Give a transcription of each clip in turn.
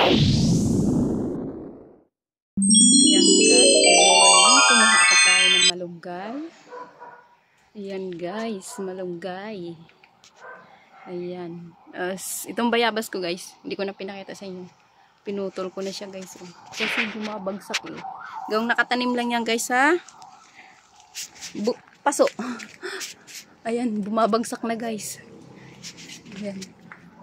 Ayan guys, good morning. Kumuha ako tayo ng malunggay. Ayan guys, malunggay. Ayan. Itong bayabas ko guys, hindi ko na pinakita sa inyo. Pinutol ko na siya guys. Kasi bumabagsak eh. Gawang nakatanim lang yan guys ha. Paso. Ayan, bumabagsak na guys. Ayan.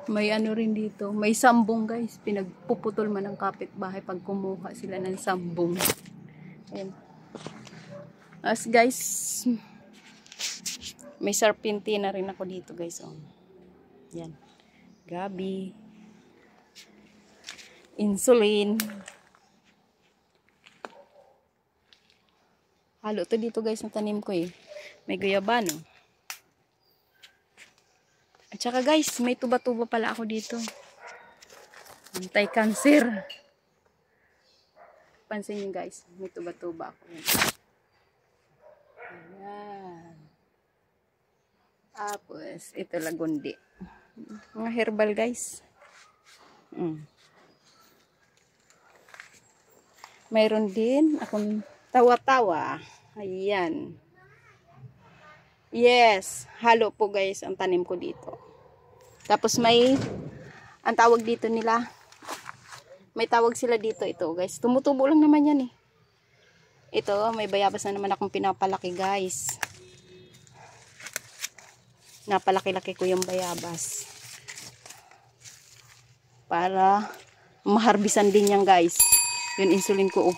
May ano rin dito. May sambong guys. Pinagpuputol man ng kapitbahay pag kumuha sila ng sambong. Ayan. Guys, may sarpintina rin ako dito guys. Oh. Ayan. Gabi. Insulin. Halo to dito guys na tanim ko eh. May guyabano. At saka guys, may tuba-tuba pala ako dito. Anti-cancer. Pansin nyo guys, may tuba-tuba ako. Ayan. Tapos, ito lagundi. Mga herbal guys. Mayroon din akong tawa-tawa. Ayan. Yes, halo po guys ang tanim ko dito. Tapos may ang tawag dito nila. May tawag sila dito ito guys. Tumutubo lang naman yan eh. Ito, may bayabas na naman akong pinapalaki guys. Napalaki-laki ko yung bayabas. Para maharbisan din yan guys. Yung insulin ko oh.